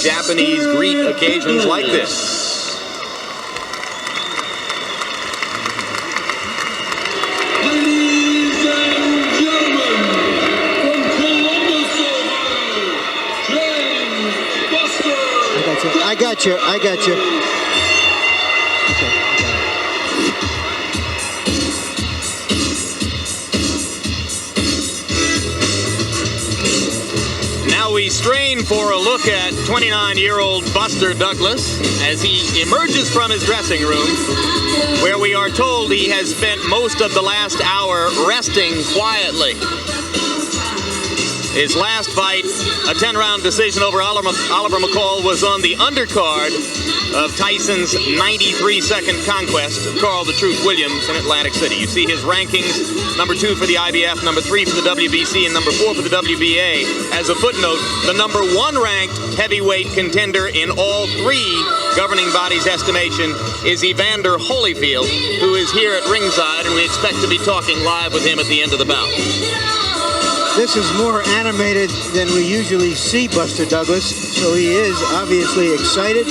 Japanese greet occasions like this. I got you. Now we strain for a look at 29-year-old Buster Douglas as he emerges from his dressing room, where we are told he has spent most of the last hour resting quietly. His last fight, a 10-round decision over Oliver McCall, was on the undercard of Tyson's 93-second conquest of Carl the Truth Williams in Atlantic City. You see his rankings, number 2 for the IBF, number 3 for the WBC, and number 4 for the WBA. As a footnote, the number 1 ranked heavyweight contender in all 3 governing bodies' estimation is Evander Holyfield, who is here at ringside, and we expect to be talking live with him at the end of the bout. This is more animated than we usually see Buster Douglas, so he is obviously excited.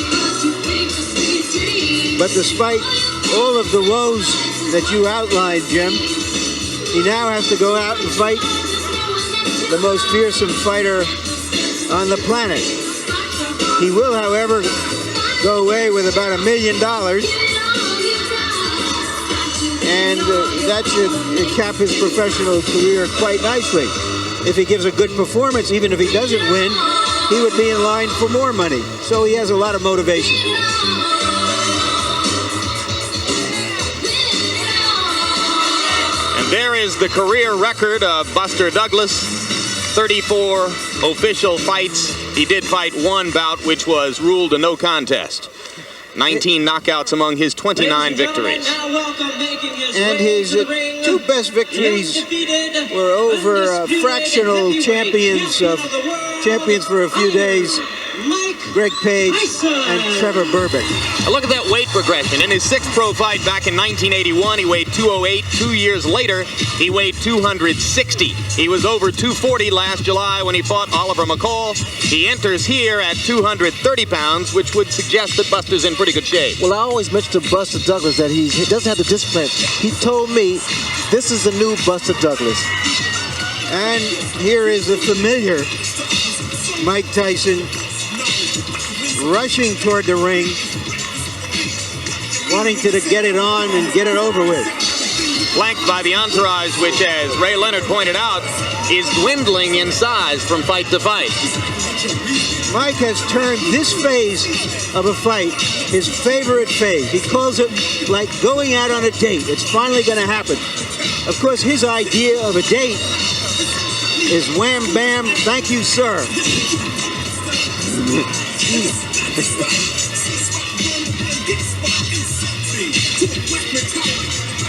But despite all of the woes that you outlined, Jim, he now has to go out and fight the most fearsome fighter on the planet. He will, however, go away with about $1 million, and that should cap his professional career quite nicely. If he gives a good performance, even if he doesn't win, he would be in line for more money. So he has a lot of motivation. And there is the career record of Buster Douglas. 34 official fights. He did fight 1 bout, which was ruled a no contest. 19 knockouts among his 29 victories. And his 2 best victories were over fractional champions for a few days, Greg Page and Trevor Berbick. Look at that weight progression. In his 6th pro fight back in 1981, he weighed 208. 2 years later, he weighed 260. He was over 240 last July when he fought Oliver McCall. He enters here at 230 pounds, which would suggest that Buster's in pretty good shape. Well, I always mention to Buster Douglas that he doesn't have the discipline. He told me this is the new Buster Douglas. And here is the familiar Mike Tyson rushing toward the ring, wanting to get it on and get it over with. Flanked by the entourage, which, as Ray Leonard pointed out, is dwindling in size from fight to fight. Mike has turned this phase of a fight his favorite phase. He calls it like going out on a date. It's finally going to happen. Of course, his idea of a date is wham, bam, thank you, sir.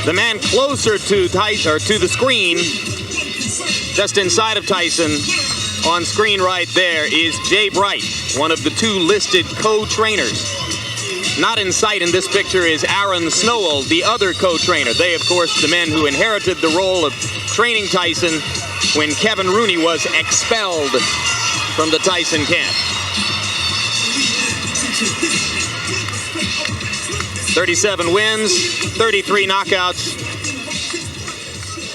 The man closer to Tyson, or to the screen, just inside of Tyson, on screen right there, is Jay Bright, one of the 2 listed co-trainers. Not in sight in this picture is Aaron Snowell, the other co-trainer. They, of course, the men who inherited the role of training Tyson when Kevin Rooney was expelled from the Tyson camp. 37 wins, 33 knockouts,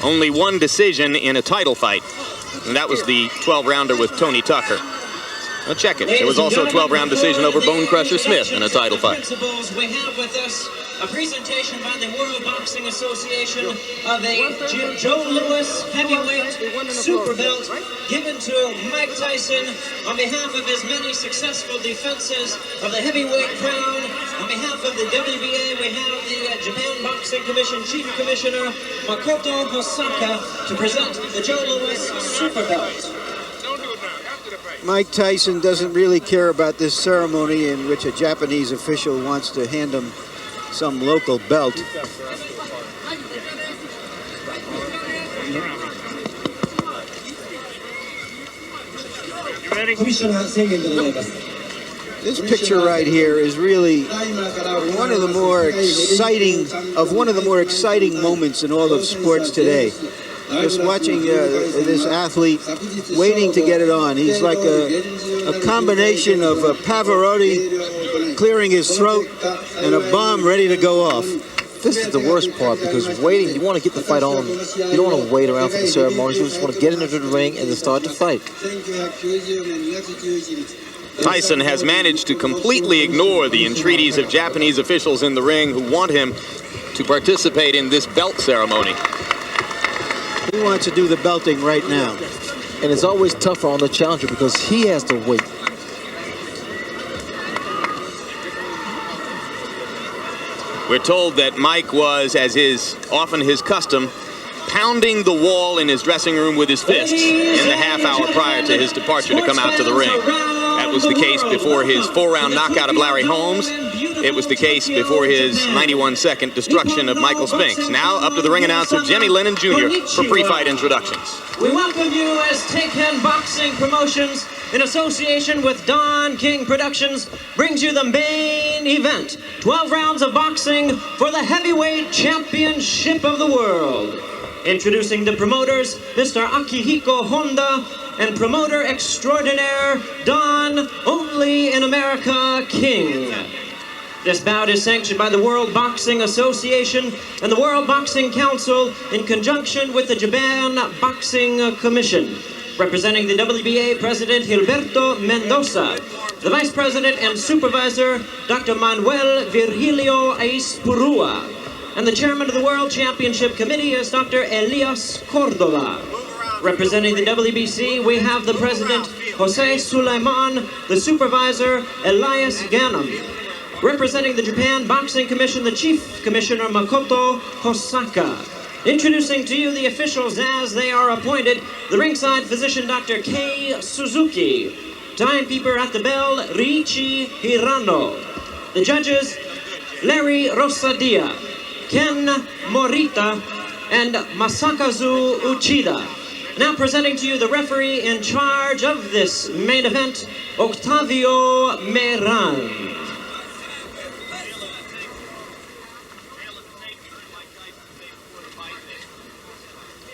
only 1 decision in a title fight, and that was the 12-rounder with Tony Tucker. Now check it. There was also a 12-round decision over Bone Crusher Smith in a title fight. We have with us a presentation by the World Boxing Association of a Joe Louis heavyweight super belt given to Mike Tyson on behalf of his many successful defenses of the heavyweight crown. On behalf of the WBA, we have the Japan Boxing Commission Chief Commissioner Makoto Hosaka to present the Joe Louis super belt. Mike Tyson doesn't really care about this ceremony in which a Japanese official wants to hand him some local belt. This picture right here is really one of the more exciting moments in all of sports today. Just watching this athlete waiting to get it on. He's like a combination of Pavarotti clearing his throat and a bomb ready to go off. This is the worst part because waiting, you want to get the fight on. You don't want to wait around for the ceremonies. You just want to get into the ring and then start the fight. Tyson has managed to completely ignore the entreaties of Japanese officials in the ring who want him to participate in this belt ceremony. He wants to do the belting right now. And it's always tougher on the challenger because he has to wait. We're told that Mike was, as is often his custom, pounding the wall in his dressing room with his fists in the half hour prior to his departure to come out to the ring. That was the case before his 4-round knockout of Larry Holmes. It was the case before his 91-second destruction of Michael Spinks. Now up to the ring announcer Jimmy Lennon Jr. for pre-fight introductions. We welcome you as Taken Boxing Promotions, in association with Don King Productions, brings you the main event. 12 rounds of boxing for the heavyweight championship of the world. Introducing the promoters, Mr. Akihiko Honda, and promoter extraordinaire, Don Only in America King. This bout is sanctioned by the World Boxing Association and the World Boxing Council in conjunction with the Japan Boxing Commission. Representing the WBA President Gilberto Mendoza, the Vice President and Supervisor Dr. Manuel Virgilio Aispurua, and the Chairman of the World Championship Committee is Dr. Elias Cordova. Representing the WBC, we have the President Jose Suleiman, the Supervisor Elias Ganem. Representing the Japan Boxing Commission, the Chief Commissioner Makoto Hosaka. Introducing to you the officials as they are appointed, the ringside physician Dr. Kei Suzuki, timekeeper at the bell Riichi Hirano, the judges Larry Rosadia, Ken Morita, and Masakazu Uchida. Now presenting to you the referee in charge of this main event, Octavio Meran.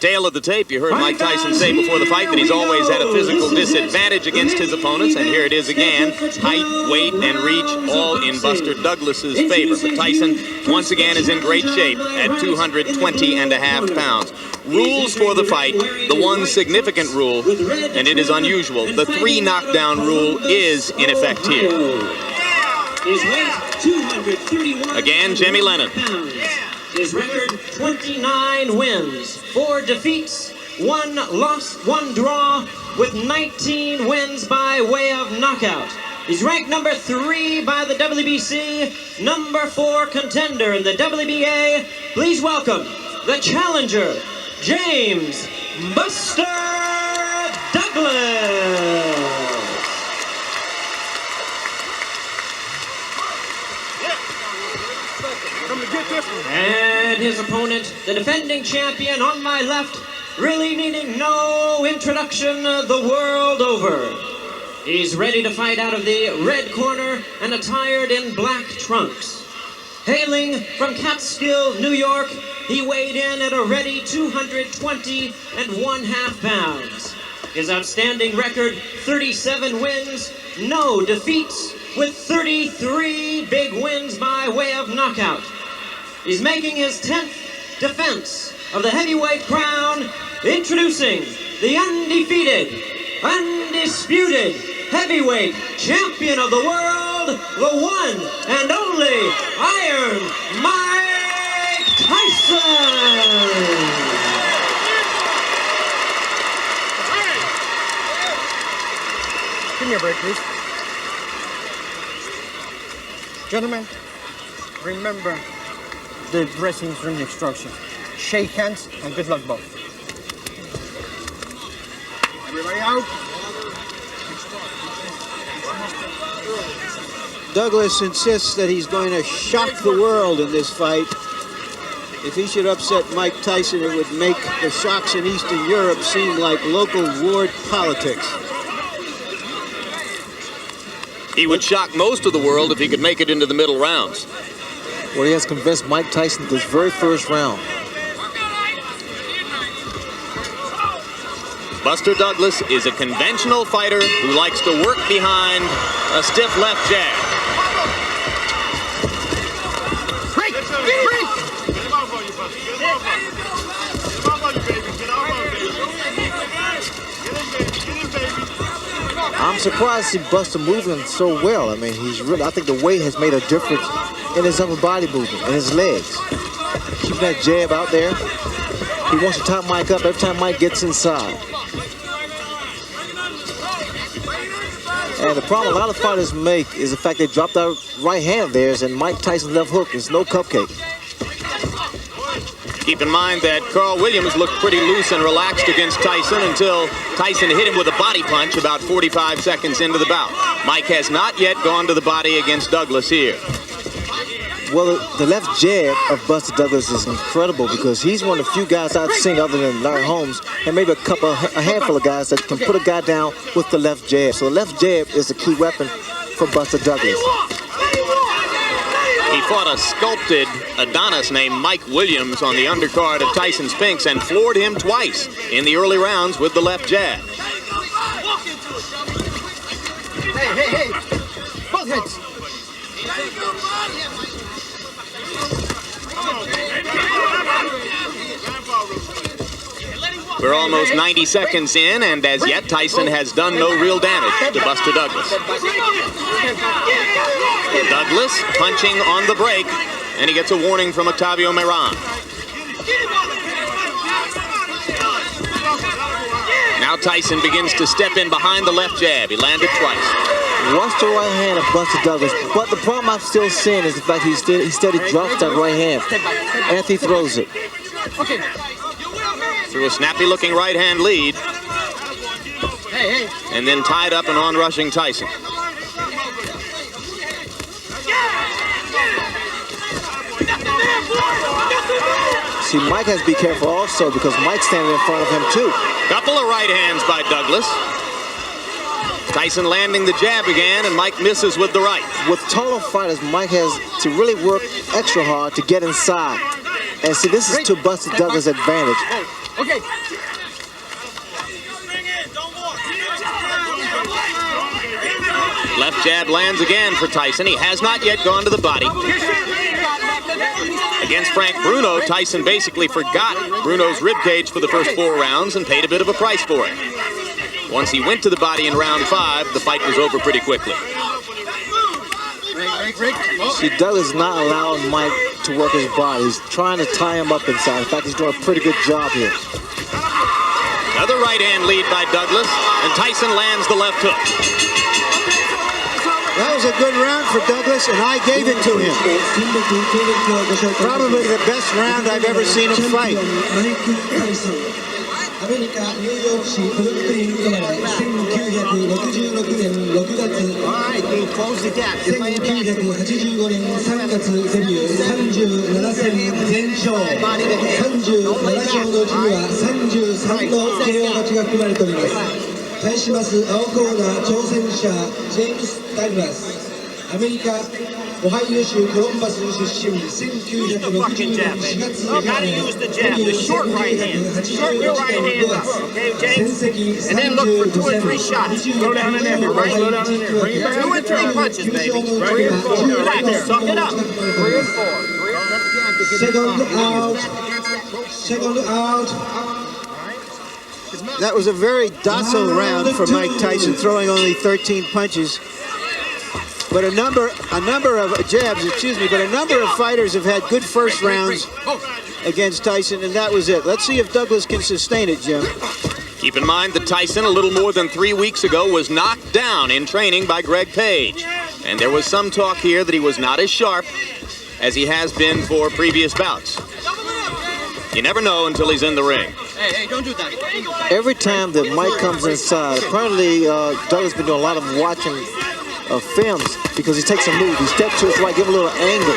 Tail of the tape, you heard Mike Tyson say before the fight that he's always had a physical disadvantage against his opponents, and here it is again. Height, weight, and reach all in Buster Douglas's favor. But Tyson, once again, is in great shape at 220.5 pounds. Rules for the fight, the one significant rule, and it is unusual, the 3 knockdown rule is in effect here. Again, Jimmy Lennon. His record, 29 wins, 4 defeats, 1 loss, 1 draw, with 19 wins by way of knockout. He's ranked number 3 by the WBC, number 4 contender in the WBA. Please welcome the challenger, James Buster Douglas. And his opponent, the defending champion on my left, really needing no introduction the world over. He's ready to fight out of the red corner and attired in black trunks. Hailing from Catskill, New York, he weighed in at a ready 220.5 pounds. His outstanding record, 37 wins, no defeats, with 33 big wins by way of knockout. He's making his 10th defense of the heavyweight crown, introducing the undefeated, undisputed heavyweight champion of the world, the one and only Iron Mike Tyson. Give me a break, please. Gentlemen, remember the dressing room instructions. Shake hands and good luck, both. Everybody out. Douglas insists that he's going to shock the world in this fight. If he should upset Mike Tyson, it would make the shocks in Eastern Europe seem like local ward politics. He would shock most of the world if he could make it into the middle rounds. Well, he has convinced Mike Tyson this very first round. Buster Douglas is a conventional fighter who likes to work behind a stiff left jab. I'm surprised to see Buster moving so well. I mean, I think the weight has made a difference in his upper body movement and his legs. Keeping that jab out there. He wants to top Mike up every time Mike gets inside. And the problem a lot of fighters make is the fact they drop that right hand of theirs, and Mike Tyson's left hook is no cupcake. Keep in mind that Carl Williams looked pretty loose and relaxed against Tyson until Tyson hit him with a body punch about 45 seconds into the bout. Mike has not yet gone to the body against Douglas here. Well, the left jab of Buster Douglas is incredible because he's one of the few guys I've seen other than Larry Holmes and maybe a handful of guys that can put a guy down with the left jab. So the left jab is the key weapon for Buster Douglas. He fought a sculpted Adonis named Mike Williams on the undercard of Tyson Spinks and floored him twice in the early rounds with the left jab. Hey, both hits. We're almost 90 seconds in, and as yet, Tyson has done no real damage to Buster Douglas. Douglas punching on the break, and he gets a warning from Octavio Meran. Now Tyson begins to step in behind the left jab. He landed twice. Watch the right hand of Buster Douglas, but the problem I'm still seeing is the fact he steady drops that right hand after he throws it. Okay. Through a snappy-looking right-hand lead. And then tied up and on-rushing Tyson. See, Mike has to be careful also because Mike's standing in front of him too. Couple of right hands by Douglas. Tyson landing the jab again, and Mike misses with the right. With taller fighters, Mike has to really work extra hard to get inside. And see, this is to Buster Douglas' advantage. Okay. Left jab lands again for Tyson. He has not yet gone to the body. Against Frank Bruno, Tyson basically forgot Bruno's ribcage for the first 4 rounds and paid a bit of a price for it. Once he went to the body in round 5, the fight was over pretty quickly. See, Douglas is not allowing Mike to work his body. He's trying to tie him up inside. In fact, he's doing a pretty good job here. Another right-hand lead by Douglas, and Tyson lands the left hook. That was a good round for Douglas, and I gave it to him. Probably the best round I've ever seen him fight. アメリカ・ニューヨーク市ブルックリン生まれ1966年6月1985年3月デビュー37戦全勝37勝のうちには33の KO 勝ちが含まれております対します青コーナー挑戦者ジェームス・ダグラスアメリカオハイオ州コロンバス出身1960年4月生まれ1981年5月戦績35戦26勝Second out. That was a very docile round for Mike Tyson, throwing only 13 punches. But a number of jabs, but a number of fighters have had good first rounds against Tyson, and that was it. Let's see if Douglas can sustain it, Jim. Keep in mind that Tyson, a little more than 3 weeks ago, was knocked down in training by Greg Page. And there was some talk here that he was not as sharp as he has been for previous bouts. You never know until he's in the ring. Hey, don't do that. Every time that Mike comes inside, apparently Douglas has been doing a lot of watching films because he takes a move. He steps to his right, give him a little angle.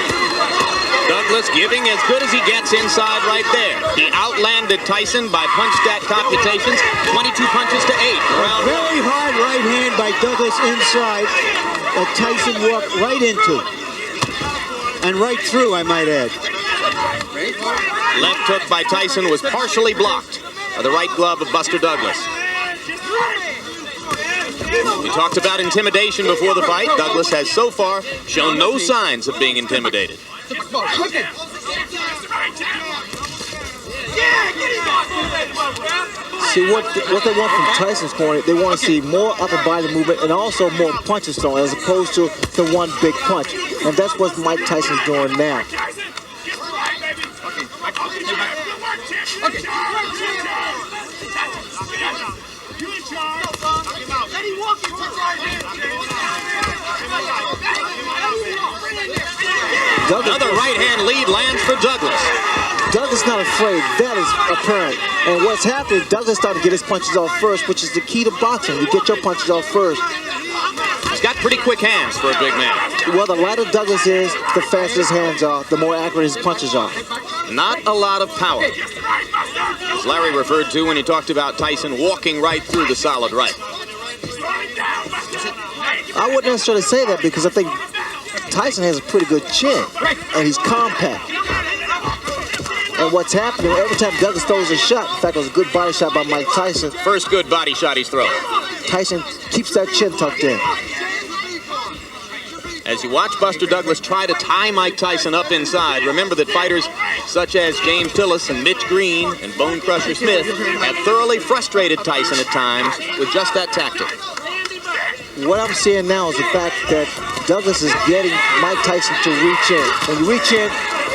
Douglas giving as good as he gets inside right there. He outlanded Tyson by punch stat computations, 22 punches to 8. Round Very hard right hand by Douglas inside that Tyson walked right into. And right through, I might add. left hook by Tyson was partially blocked by the right glove of Buster Douglas. We talked about intimidation before the fight. Douglas has so far shown no signs of being intimidated. See, what they want from Tyson's corner, they want to see more upper body movement and also more punches thrown as opposed to the one big punch. And that's what Mike Tyson's doing now. Another right hand lead lands for Douglas. Douglas not afraid. That is apparent. And what's happening, Douglas started to get his punches off first, which is the key to boxing. You get your punches off first. He's got pretty quick hands for a big man. Well, the lighter Douglas is, the faster his hands are, the more accurate his punches are. Not a lot of power. As Larry referred to when he talked about Tyson walking right through the solid right. I wouldn't necessarily say that because I think Tyson has a pretty good chin, and he's compact. And what's happening, every time Douglas throws a shot, in fact, it was a good body shot by Mike Tyson. First good body shot he's thrown. Tyson keeps that chin tucked in. As you watch Buster Douglas try to tie Mike Tyson up inside, remember that fighters such as James Tillis and Mitch Green and Bone Crusher Smith have thoroughly frustrated Tyson at times with just that tactic. What I'm seeing now is the fact that Douglas is getting Mike Tyson to reach in. When you reach in,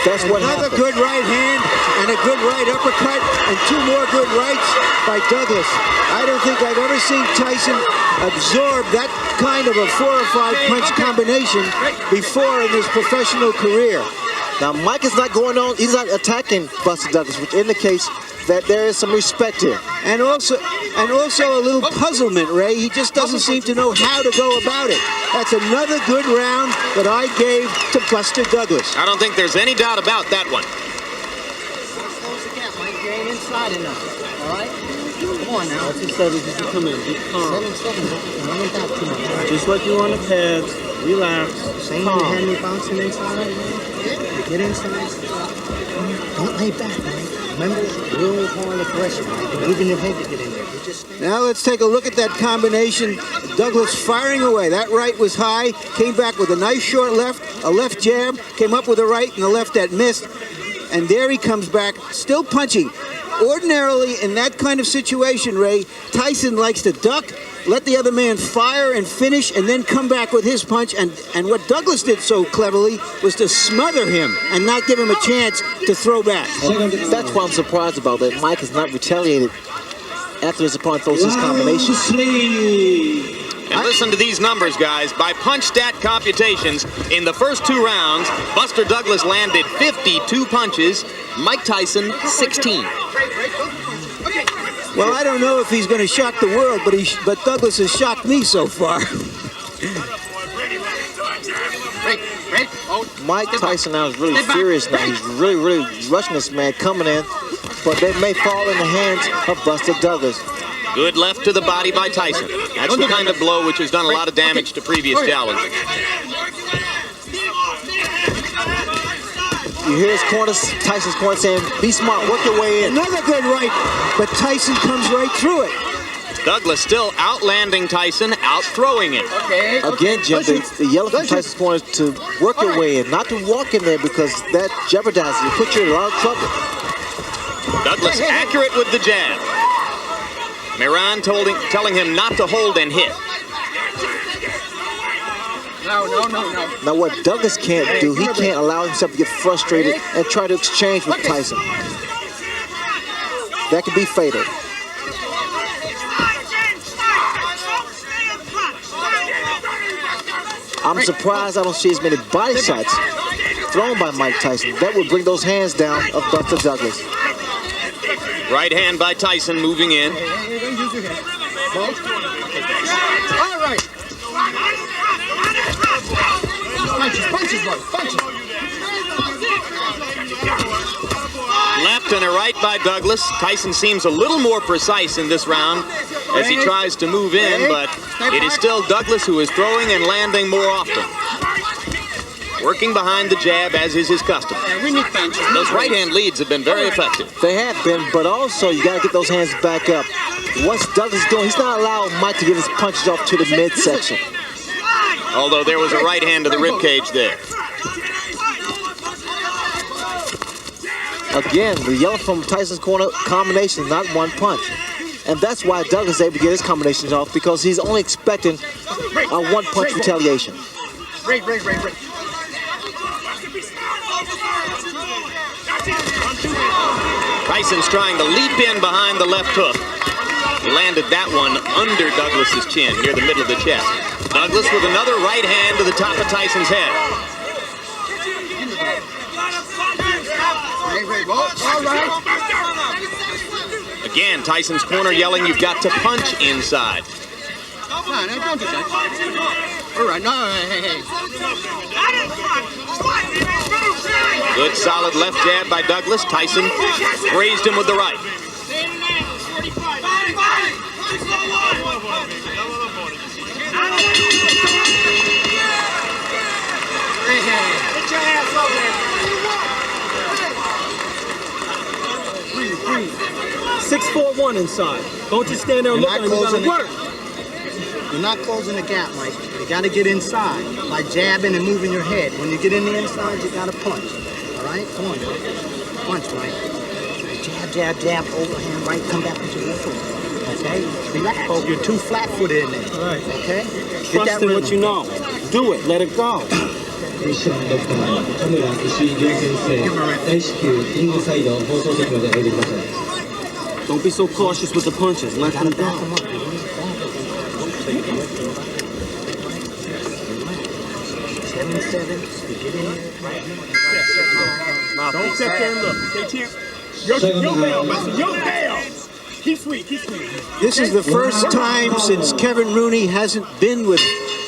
that's what Another happens. good right hand and a good right uppercut and two more good rights by Douglas. I don't think I've ever seen Tyson absorb that kind of a 4 or 5 punch combination before in his professional career. Now, Mike is not going on, he's not attacking Buster Douglas, which indicates that there is some respect here. And also a little puzzlement, Ray. He just doesn't seem to know how to go about it. That's another good round that I gave to Buster Douglas. I don't think there's any doubt about that one. Close the gap, Mike. You ain't inside enough. All right? Come on now. Just come in. Be calm. 7 seconds. Running back too much. Just like you on the pads. Relax. Same you had me bouncing inside, man. Get inside. Don't lay back, man. Remember, real hard aggression, man. Moving your head to get in there. You just Now let's take a look at that combination. Douglas firing away. That right was high, came back with a nice short left, a left jab, came up with a right and a left that missed. And there he comes back, still punching. Ordinarily, in that kind of situation, Ray, Tyson likes to duck, let the other man fire and finish, and then come back with his punch. And what Douglas did so cleverly was to smother him and not give him a chance to throw back. That's what I'm surprised about, that Mike has not retaliated after his opponent throws his combination. And listen to these numbers, guys. By punch stat computations, in the first 2 rounds, Buster Douglas landed 52 punches, Mike Tyson 16. Well, I don't know if he's going to shock the world, but Douglas has shocked me so far. Mike Tyson now is really furious now. He's really rushing this man coming in, but they may fall in the hands of Buster Douglas. Good left to the body by Tyson. That's the kind of blow which has done a lot of damage to previous challengers. You hear his corner, Tyson's corner saying, be smart, work your way in. Another good right, but Tyson comes right through it. Douglas still outlanding Tyson, out-throwing him. Again, Jim, the yellow from Tyson's corner is to work your way in, not to walk in there because that jeopardizes you, put you in a lot of trouble. Douglas accurate with the jab. Miran telling him not to hold and hit. No. Now what Douglas can't do, he can't allow himself to get frustrated and try to exchange with Tyson. That could be fatal. I'm surprised I don't see as many body shots thrown by Mike Tyson. That would bring those hands down of Buster Douglas. Right hand by Tyson moving in. All right. Punches, punches. Left and a right by Douglas. Tyson seems a little more precise in this round as he tries to move in, but it is still Douglas who is throwing and landing more often. working behind the jab as is his custom. Those right-hand leads have been very effective. They have been, but also you got to get those hands back up. What's Douglas doing? He's not allowing Mike to get his punches off to the midsection. Although there was a right hand to the rib cage there. Again, the yelling from Tyson's corner, combination, not one punch. And that's why Douglas is able to get his combinations off, because he's only expecting a one-punch retaliation. Tyson's trying to leap in behind the left hook. He landed that one under Douglas's chin, near the middle of the chest. Douglas with another right hand to the top of Tyson's head. Again, Tyson's corner yelling, you've got to punch inside. Good solid left jab by Douglas. Tyson grazed him with the right. Get your ass over there. 6-4-1 inside. Don't just stand there and look at him. You gotta work. You're not closing the gap, Mike. You gotta get inside by jabbing and moving your head. When you get in the inside, you gotta punch. All right? Come on, Mike. Punch, Mike. Jab, jab, jab, overhand, right, come back into your foot. Okay? Relax. You're too flat-footed in there. All right. Okay? Trust in what you know. Do it. Let it go. Don't be so cautious with the punches. Let them go. Don't sit there and look. Stay here. Your bell, Master. Your bell. Keep sweet. Keep sweet. This is the first time since Kevin Rooney hasn't been with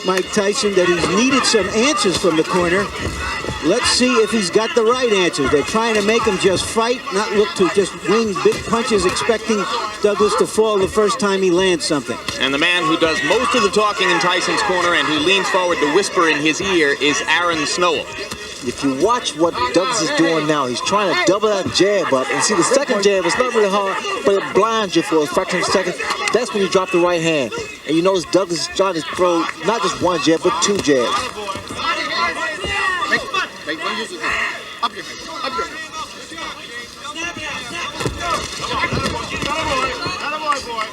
Mike Tyson that he's needed some answers from the corner. Let's see if he's got the right answers. They're trying to make him just fight, not look to just wing big punches, expecting Douglas to fall the first time he lands something. And the man who does most of the talking in Tyson's corner and who leans forward to whisper in his ear is Aaron Snowell. If you watch what Douglas is doing now, he's trying to double that jab up. And see, the second jab is not really hard, but it blinds you for a fraction of a second. That's when you drop the right hand. And you notice Douglas is trying to throw not just one jab, but two jabs.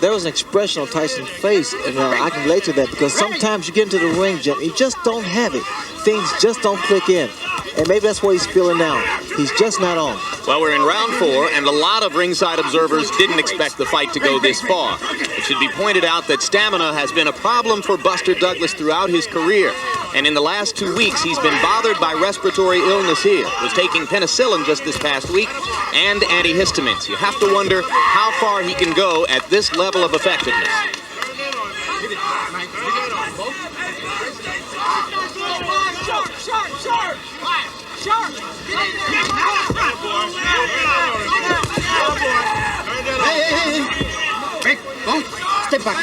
There was an expression on Tyson's face, and I can relate to that, because sometimes you get into the ring, Jim, you just don't have it. Things just don't click in. And maybe that's what he's feeling now. He's just not on. Well, we're in round 4, and a lot of ringside observers didn't expect the fight to go this far. It should be pointed out that stamina has been a problem for Buster Douglas throughout his career. And in the last 2 weeks, he's been bothered by respiratory illness here. Was taking penicillin just this past week and antihistamines. You have to wonder how far he can go at this level of effectiveness. Hey. Break. Go. Step back.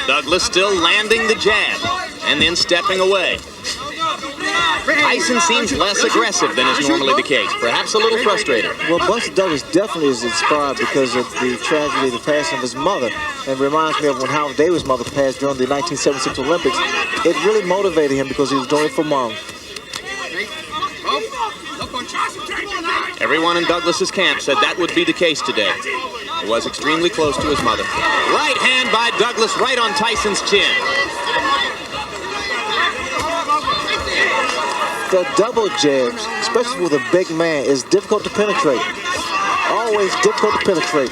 Douglas still landing the jab and then stepping away. Tyson seems less aggressive than is normally the case, perhaps a little frustrated. Well, Buster Douglas definitely is inspired because of the tragedy, the passing of his mother. And reminds me of when Howard Davis' mother passed during the 1976 Olympics. It really motivated him because he was doing it for Mom. Everyone in Douglas's camp said that would be the case today. He was extremely close to his mother. Right hand by Douglas right on Tyson's chin. The double jabs, especially with a big man, is difficult to penetrate. Always difficult to penetrate.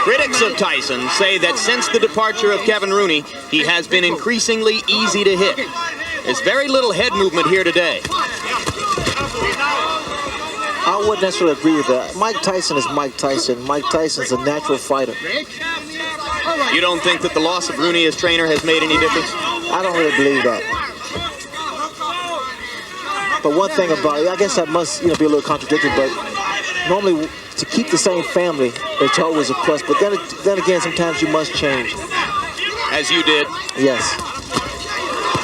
Critics of Tyson say that since the departure of Kevin Rooney, he has been increasingly easy to hit. There's very little head movement here today. I wouldn't necessarily agree with that. Mike Tyson is Mike Tyson. Mike Tyson's a natural fighter. You don't think that the loss of Rooney as trainer has made any difference? I don't really believe that. But one thing about it, I guess that must be a little contradictory, but normally to to keep the same family, it's always a plus. But then again, sometimes you must change. As you did. Yes.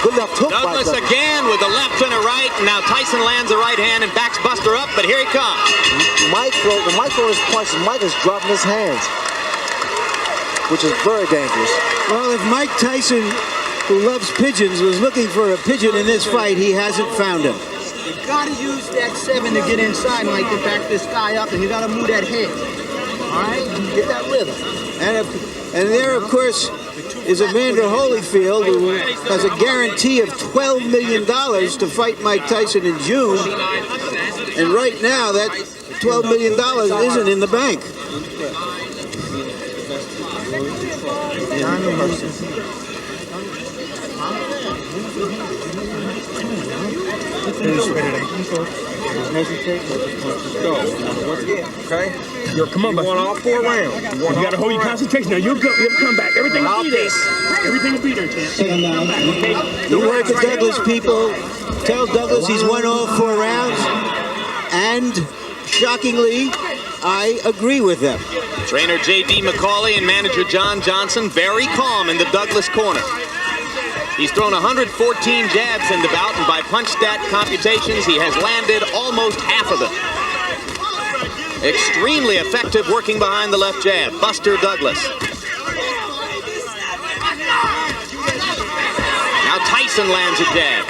Good left hook by Douglas Douglas. again with a left and a right. And now Tyson lands a right hand and backs Buster up, but here he comes. The micro is punches. Mike is dropping his hands, which is very dangerous. Well, if Mike Tyson, who loves pigeons, was looking for a pigeon in this fight, he hasn't found him. You gotta use that 7 to get inside, Mike, to back this guy up, and you gotta move that head. All right? Get that rhythm. And there, of course, is Evander Holyfield, who has a guarantee of $12 million to fight Mike Tyson in June. And right now, that $12 million isn't in the bank. Okay? Come on, you want all 4 rounds. You got to hold your concentration. Now you'll come back. Everything will be there. Everything will be there, champ. Come back, okay? The word to Douglas people, tell Douglas he's won all 4 rounds. And shockingly, I agree with them. Trainer J.D. McCauley and manager John Johnson very calm in the Douglas corner. He's thrown 114 jabs in the bout, and by punch stat computations, he has landed almost half of them. Extremely effective working behind the left jab. Buster Douglas. Now Tyson lands a jab.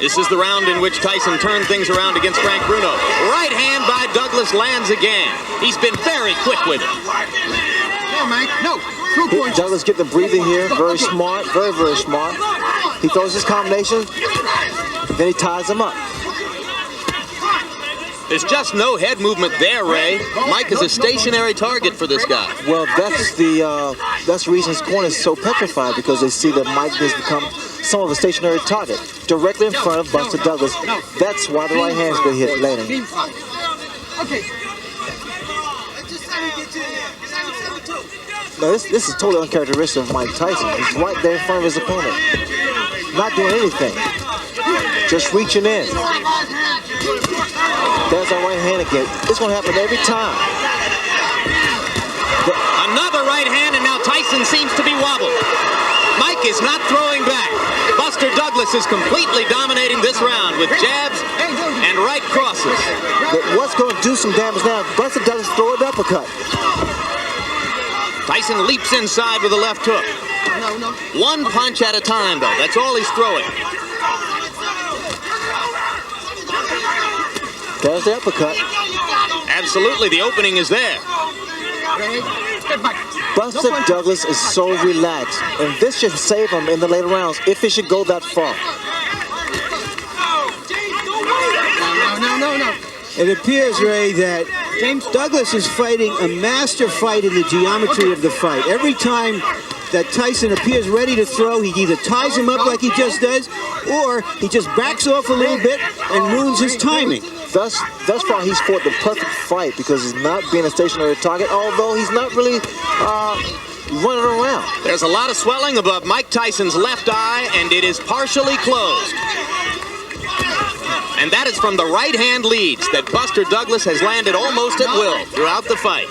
This is the round in which Tyson turned things around against Frank Bruno. Right hand by Douglas lands again. He's been very quick with it. No, Mike, no. Douglas get the breathing here. Very smart. Very, very smart. He throws his combination. Then he ties him up. There's just no head movement there, Ray. Mike is a stationary target for this guy. Well, that's the reason his corner is so petrified, because they see that Mike has become some of a stationary target directly in front of Buster Douglas. That's why the right hand's been hit landing. Okay. Now, this is totally uncharacteristic of Mike Tyson. He's right there in front of his opponent, not doing anything, just reaching in. There's that right hand again. It's going to happen every time. Another right hand, and now Tyson seems to be wobbled. Mike is not throwing back. Buster Douglas is completely dominating this round with jabs and right crosses. But what's going to do some damage now? Buster Douglas throw an uppercut. Tyson leaps inside with a left hook. One punch at a time, though. That's all he's throwing. There's the uppercut. Absolutely, the opening is there. Buster Douglas is so relaxed, and this should save him in the later rounds if it should go that far. No. It appears, Ray, that Douglas is fighting a master fight in the geometry of the fight. Every time that Tyson appears ready to throw, he either ties him up like he just does, or he just backs off a little bit and ruins his timing. Thus far, he's fought the perfect fight because he's not being a stationary target, although he's not really running around. There's a lot of swelling above Mike Tyson's left eye, and it is partially closed. And that is from the right hand leads that Buster Douglas has landed almost at will throughout the fight.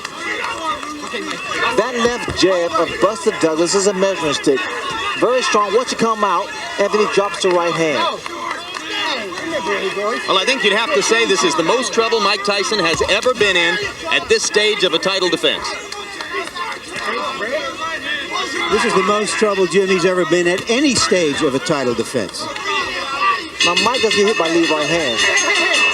That left jab of Buster Douglas is a measuring stick. Very strong. Once you come out, and then he drops the right hand. Well, I think you'd have to say this is the most trouble Mike Tyson has ever been in at this stage of a title defense. This is the most trouble Jimmy's ever been at any stage of a title defense. Now, Mike doesn't get hit by lead right hand.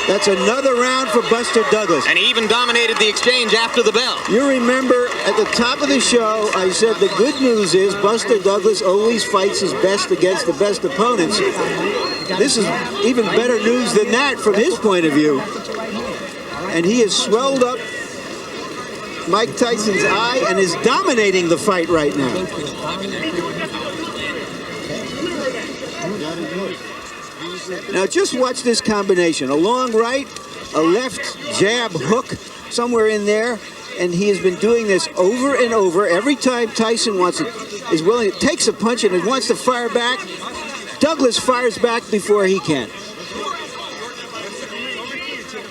That's another round for Buster Douglas. And he even dominated the exchange after the bell. You remember at the top of the show, I said the good news is Buster Douglas always fights his best against the best opponents. This is even better news than that from his point of view. And he has swelled up Mike Tyson's eye and is dominating the fight right now. Now just watch this combination. A long right, a left jab hook somewhere in there, and he has been doing this over and over. Every time Tyson is willing, takes a punch and wants to fire back, Douglas fires back before he can.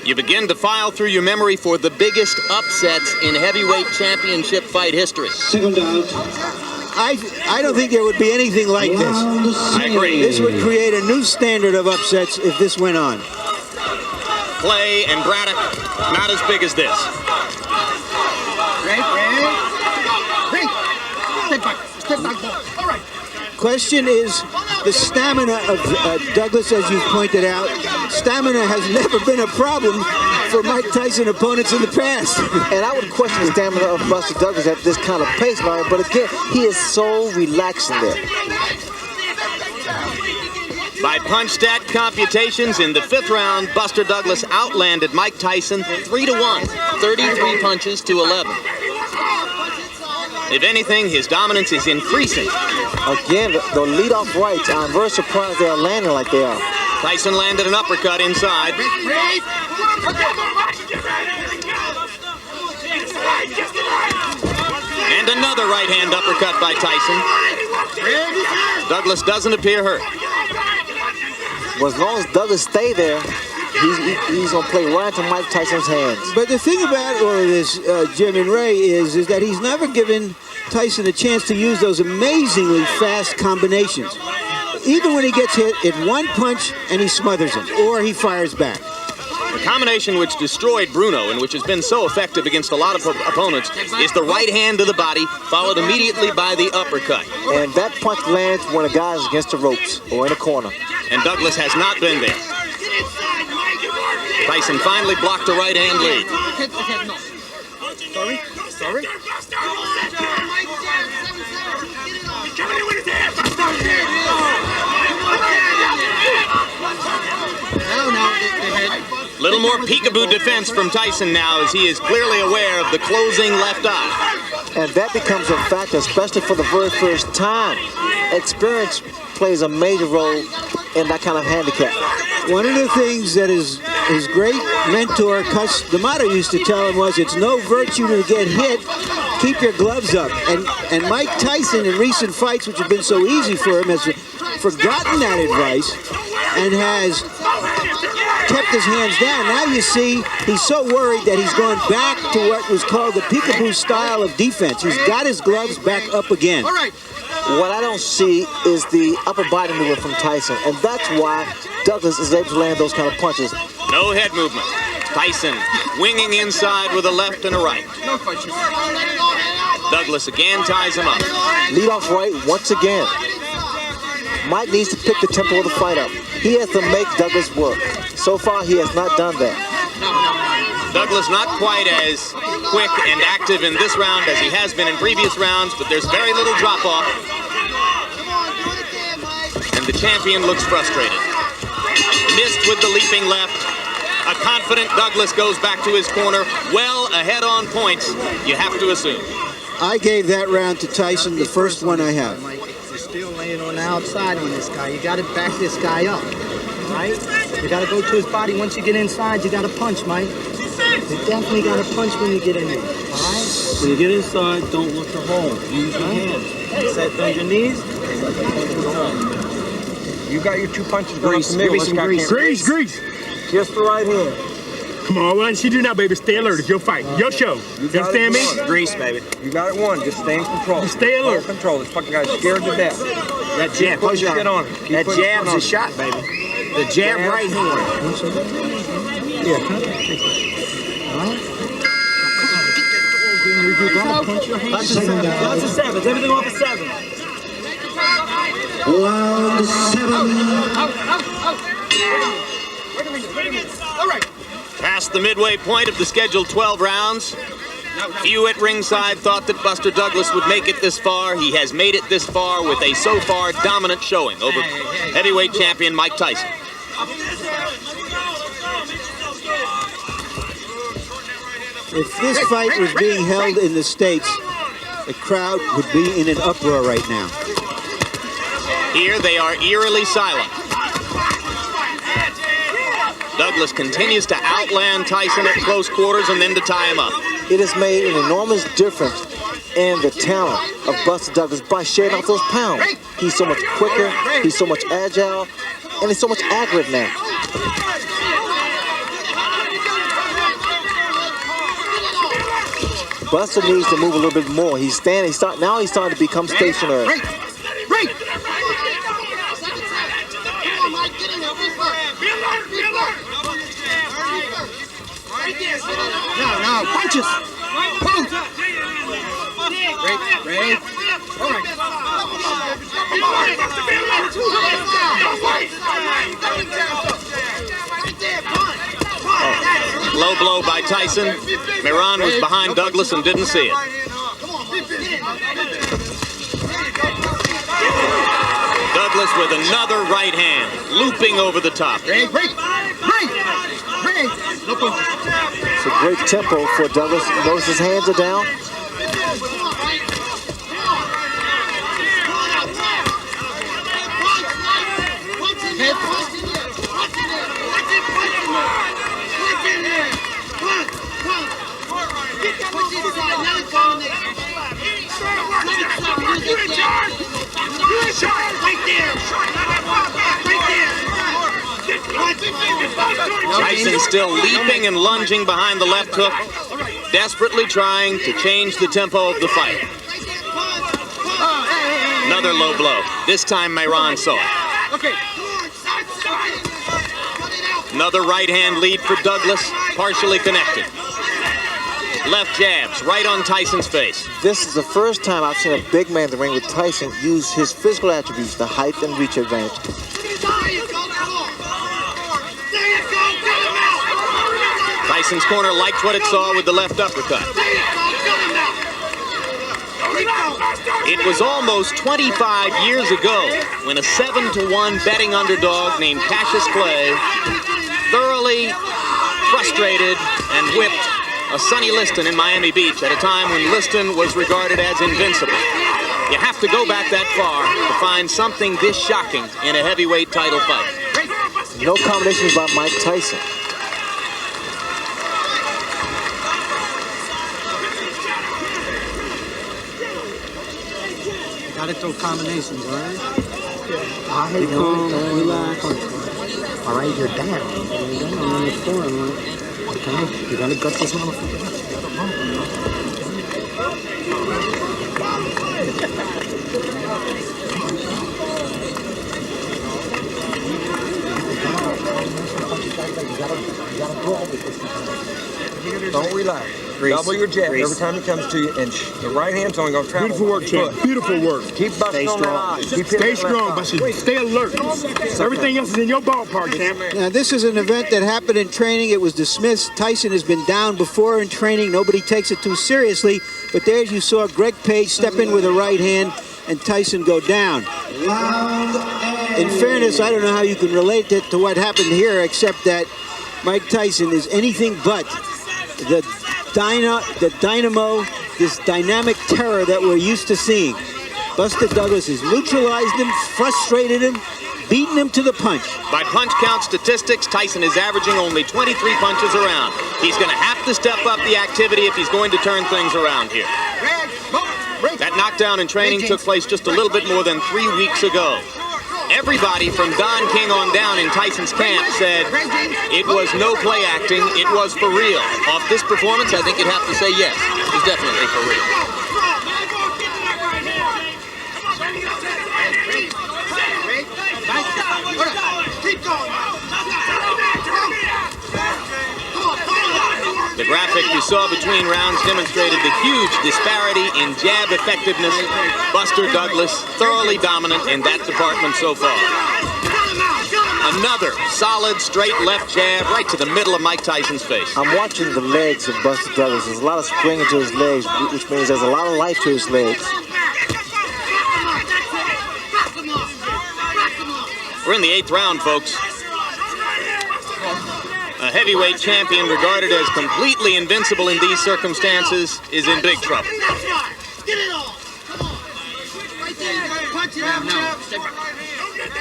You begin to file through your memory for the biggest upsets in heavyweight championship fight history. Second out. I don't think there would be anything like this. I agree. This would create a new standard of upsets if this went on. Clay and Braddock, not as big as this. Question is the stamina of Douglas, as you've pointed out. Stamina has never been a problem for Mike Tyson opponents in the past. And I would question the stamina of Buster Douglas at this kind of pace, Mario, but again, he is so relaxed in there. By punch stat computations, in the 5th round, Buster Douglas outlanded Mike Tyson 3-1, 33 punches to 11. If anything, his dominance is increasing. Again, the leadoff rights, I'm very surprised they are landing like they are. Tyson landed an uppercut inside. And another right-hand uppercut by Tyson. Douglas doesn't appear hurt. Well, as long as Douglas stay there, he's going to play right into Mike Tyson's hands. But the thing about all of this, Jim and Ray, is that he's never given Tyson a chance to use those amazingly fast combinations. Even when he gets hit, it's one punch and he smothers him, or he fires back. The combination which destroyed Bruno and which has been so effective against a lot of opponents is the right hand to the body, followed immediately by the uppercut. And that punch lands when a guy is against the ropes or in a corner. And Douglas has not been there. Tyson finally blocked a right-hand lead. Sorry? Little more peekaboo defense from Tyson now, as he is clearly aware of the closing left eye. And that becomes a factor, especially for the very first time. Experience plays a major role in that kind of handicap. One of the things that his great mentor, Cus D'Amato, used to tell him was, it's no virtue to get hit, keep your gloves up. And Mike Tyson, in recent fights, which have been so easy for him, has forgotten that advice and has kept his hands down. Now you see he's so worried that he's gone back to what was called the peekaboo style of defense. He's got his gloves back up again. What I don't see is the upper body movement from Tyson, and that's why Douglas is able to land those kind of punches. No head movement. Tyson winging inside with a left and a right. Douglas again ties him up. Lead off right once again. Mike needs to pick the tempo of the fight up. He has to make Douglas work. So far, he has not done that. Douglas not quite as quick and active in this round as he has been in previous rounds, but there's very little drop-off. And the champion looks frustrated. Missed with the leaping left. A confident Douglas goes back to his corner, well ahead on points, you have to assume. I gave that round to Tyson, the first one I have. You're still laying on the outside on this guy. You got to back this guy up, right? You got to go to his body. Once you get inside, you got to punch, Mike. You definitely got to punch when you get in there, all right? When you get inside, don't look to hold. Use your hands. Set on your knees. You got your 2 punches. Grease. Give me some grease. Grease. Just the right hand. Come on, what you do now, baby? Stay alert. It's your fight. Your show. You understand me? Grease, baby. You got it won. Just stay in control. Stay alert. Control. This fucking guy's scared to death. That jab. Put your shit on him. That jab's a shot, baby. The jab right hand. Yeah. You gotta punch your hand. Second down. Lots of sevens. Everything off of seven. Round 7. Past the midway point of the scheduled 12 rounds. Few at ringside thought that Buster Douglas would make it this far. He has made it this far with a so far dominant showing over heavyweight champion Mike Tyson. If this fight was being held in the States, the crowd would be in an uproar right now. Here they are eerily silent. Douglas continues to outland Tyson at close quarters and then to tie him up. It has made an enormous difference in the talent of Buster Douglas by shedding off those pounds. He's so much quicker, he's so much agile, and he's so much accurate now. Buster needs to move a little bit more. He's standing. Now he's starting to become stationary. Break. No, punches. Break. All right. Low blow by Tyson. Miran was behind Douglas and didn't see it. Douglas with another right hand, looping over the top. Break. It's a great tempo for Douglas. Notice his hands are down. Tyson still leaping and lunging behind the left hook, desperately trying to change the tempo of the fight. Another low blow. This time Miran saw it. Another right hand lead for Douglas, partially connected. Left jabs right on Tyson's face. This is the first time I've seen a big man in the ring with Tyson use his physical attributes, the height and reach advantage. Tyson's corner liked what it saw with the left uppercut. It was almost 25 years ago when a 7-1 betting underdog named Cassius Clay thoroughly frustrated and whipped a Sonny Liston in Miami Beach at a time when Liston was regarded as invincible. You have to go back that far to find something this shocking in a heavyweight title fight. No combinations by Mike Tyson. Gotta throw combinations, all right? All right, you're down. You're down on the floor, man. You gotta gut this motherfucker. Don't relax. Double your jab every time it comes to you, and the right hand's only going to travel. Beautiful work, champ. Beautiful work. Keep busting on that eye. Stay strong, but stay alert. Everything else is in your ballpark, champ. Now, this is an event that happened in training. It was dismissed. Tyson has been down before in training. Nobody takes it too seriously. But there you saw Greg Page step in with a right hand and Tyson go down. In fairness, I don't know how you can relate it to what happened here, except that Mike Tyson is anything but the dynamo, this dynamic terror that we're used to seeing. Buster Douglas has neutralized him, frustrated him, beaten him to the punch. By punch count statistics, Tyson is averaging only 23 punches around. He's going to have to step up the activity if he's going to turn things around here. That knockdown in training took place just a little bit more than 3 weeks ago. Everybody from Don King on down in Tyson's camp said it was no play acting, it was for real. Off this performance, I think you'd have to say yes, it was definitely for real. The graphic you saw between rounds demonstrated the huge disparity in jab effectiveness. Buster Douglas thoroughly dominant in that department so far. Another solid straight left jab right to the middle of Mike Tyson's face. I'm watching the legs of Buster Douglas. There's a lot of spring into his legs, which means there's a lot of life to his legs. We're in the 8th round, folks. A heavyweight champion regarded as completely invincible in these circumstances is in big trouble. Get it on! Come on! Right there! Punch it out now! Don't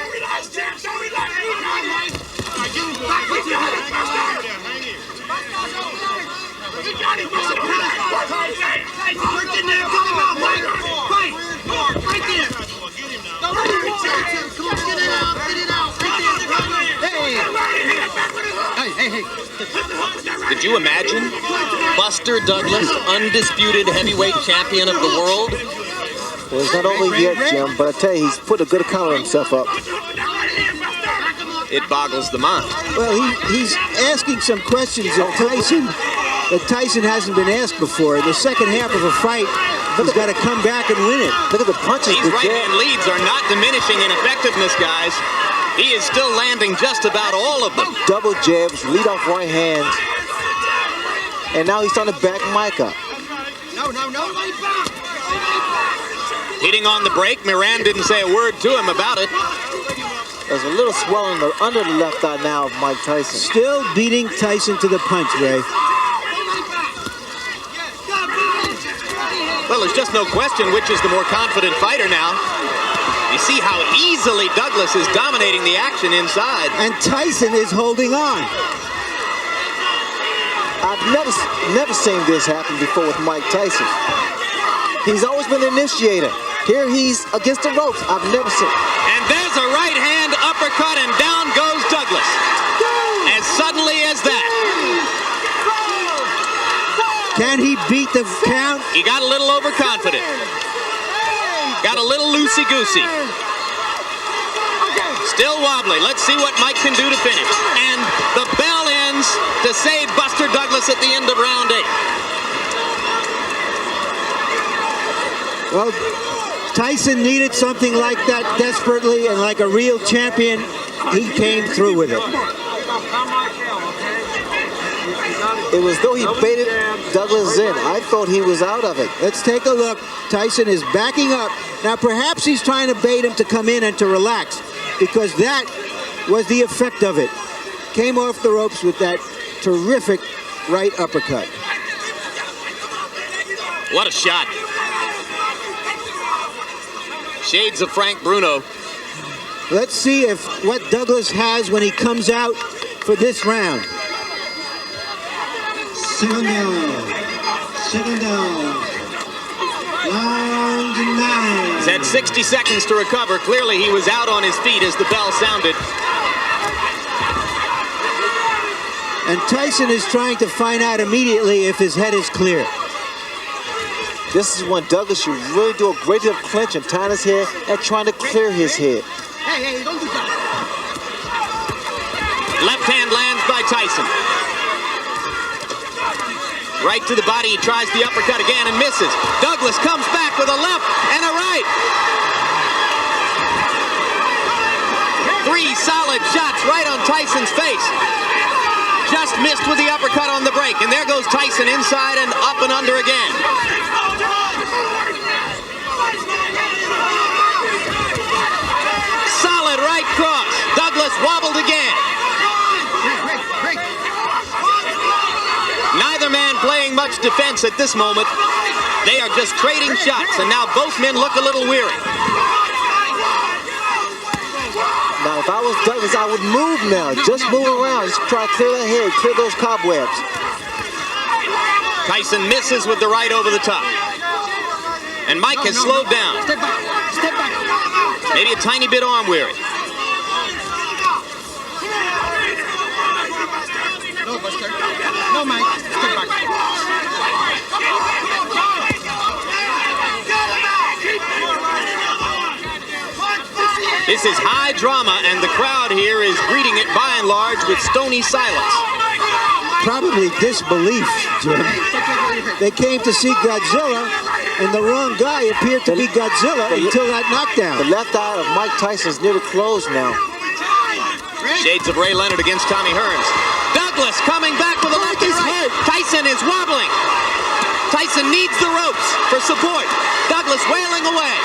relax, champ! Don't relax! Put your head! You got it! Work in there! Cut him out! Fight! Right there! Don't let him reach. Come on! Get it out! Get it out! Right there! Hey! Hey! Did you imagine? Buster Douglas, undisputed heavyweight champion of the world. Well, it's not over yet, Jim, but I tell you, he's put a good account of himself up. It boggles the mind. Well, he's asking some questions of Tyson that Tyson hasn't been asked before. In the second half of a fight, he's got to come back and win it. Look at the punches. These right-hand leads are not diminishing in effectiveness, guys. He is still landing just about all of them. Double jabs, lead off right hands. And now he's starting to back Mike up. No. Hitting on the break, Moran didn't say a word to him about it. There's a little swelling under the left eye now of Mike Tyson. Still beating Tyson to the punch, Ray. Well, there's just no question which is the more confident fighter now. You see how easily Douglas is dominating the action inside. And Tyson is holding on. I've never seen this happen before with Mike Tyson. He's always been the initiator. Here he's against the ropes. I've never seen. And there's a right hand uppercut, and down goes Douglas. As suddenly as that. Can he beat the count? He got a little overconfident. Got a little loosey-goosey. Still wobbly. Let's see what Mike can do to finish. And the bell ends to save Buster Douglas at the end of round 8. Well, Tyson needed something like that desperately, and like a real champion, he came through with it. It was though he baited Douglas in. I thought he was out of it. Let's take a look. Tyson is backing up. Now, perhaps he's trying to bait him to come in and to relax, because that was the effect of it. Came off the ropes with that terrific right uppercut. What a shot. Shades of Frank Bruno. Let's see if what Douglas has when he comes out for this round. Second down. Round 9. He's had 60 seconds to recover. Clearly he was out on his feet as the bell sounded. And Tyson is trying to find out immediately if his head is clear. This is when Douglas should really do a great deal of clinching, tying his head and trying to clear his head. Hey, don't do that. Left hand lands by Tyson. Right to the body, he tries the uppercut again and misses. Douglas comes back with a left and a right. 3 solid shots right on Tyson's face. Just missed with the uppercut on the break. And there goes Tyson inside and up and under again. Solid right cross. Douglas wobbled again. Neither man playing much defense at this moment. They are just trading shots, and now both men look a little weary. Now, if I was Douglas, I would move now. Just move around. Just try to clear that head, clear those cobwebs. Tyson misses with the right over the top. And Mike has slowed down. Step back. Maybe a tiny bit arm weary. No, Buster. No, Mike. Step back. This is high drama, and the crowd here is greeting it by and large with stony silence. Probably disbelief, Jim. They came to see Godzilla, and the wrong guy appeared to be Godzilla until that knockdown. The left eye of Mike Tyson's nearly closed now. Shades of Ray Leonard against Tommy Hearns. Douglas coming back with a left and right. Tyson is wobbling. Tyson needs the ropes for support. Douglas wailing away.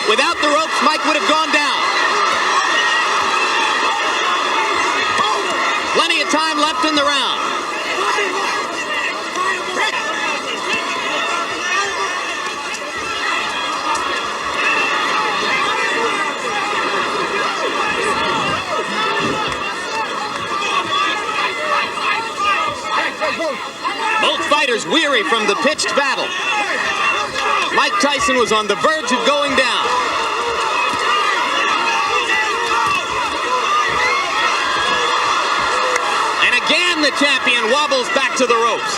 Without the ropes, Mike would have gone down. Plenty of time left in the round. Both fighters weary from the pitched battle. Mike Tyson was on the verge of going down. Again, the champion wobbles back to the ropes.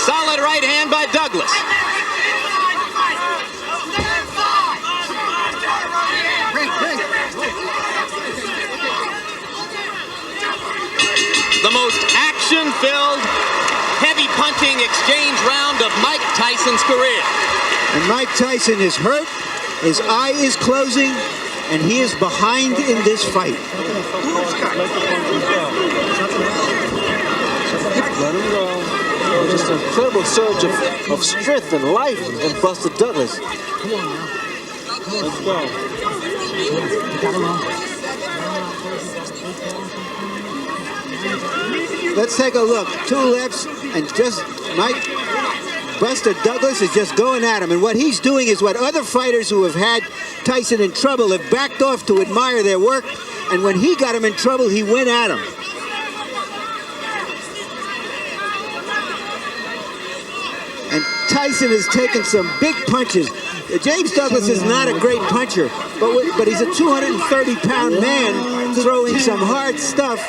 Solid right hand by Douglas. The most action-filled, heavy punching exchange round of Mike Tyson's career. And Mike Tyson is hurt, his eye is closing, and he is behind in this fight. Let him go. Just an incredible surge of strength and life in Buster Douglas. Come on now. Let's go. Let's take a look. 2 lefts, and just Buster Douglas is just going at him. And what he's doing is what other fighters who have had Tyson in trouble have backed off to admire their work. And when he got him in trouble, he went at him. And Tyson has taken some big punches. James Douglas is not a great puncher, but he's a 230-pound man throwing some hard stuff.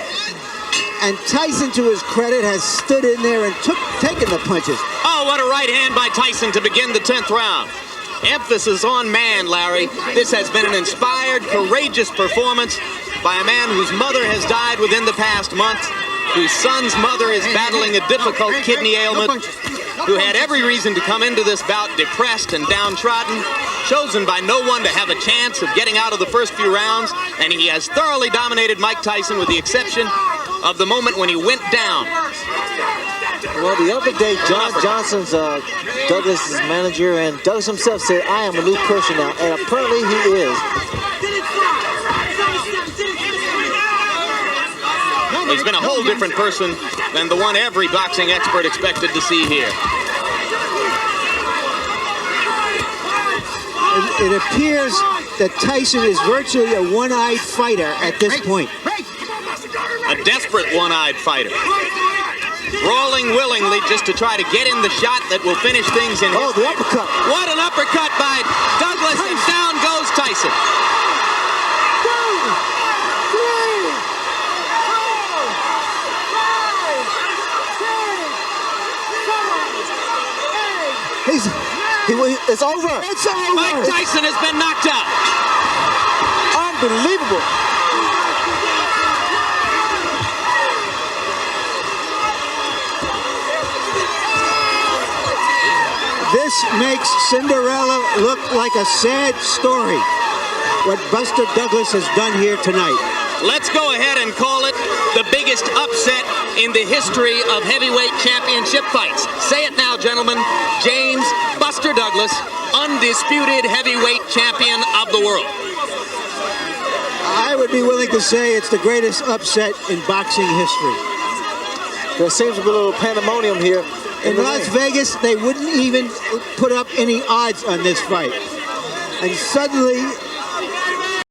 And Tyson, to his credit, has stood in there and taken the punches. Oh, what a right hand by Tyson to begin the 10th round. Emphasis on man, Larry. This has been an inspired, courageous performance by a man whose mother has died within the past month, whose son's mother is battling a difficult kidney ailment, who had every reason to come into this bout depressed and downtrodden, chosen by no one to have a chance of getting out of the first few rounds, and he has thoroughly dominated Mike Tyson with the exception of the moment when he went down. Well, the other day, John Johnson's Douglas's manager, and Douglas himself said, "I am a new person now," and apparently he is. He's been a whole different person than the one every boxing expert expected to see here. It appears that Tyson is virtually a one-eyed fighter at this point. A desperate one-eyed fighter. Rolling willingly just to try to get in the shot that will finish things in. Oh, the uppercut. What an uppercut by Douglas, and down goes Tyson. It's over. It's over. Mike Tyson has been knocked out. Unbelievable. This makes Cinderella look like a sad story, what Buster Douglas has done here tonight. Let's go ahead and call it the biggest upset in the history of heavyweight championship fights. Say it now, gentlemen. James Buster Douglas, undisputed heavyweight champion of the world. I would be willing to say it's the greatest upset in boxing history. There seems to be a little pandemonium here. In Las Vegas, they wouldn't even put up any odds on this fight. And suddenly,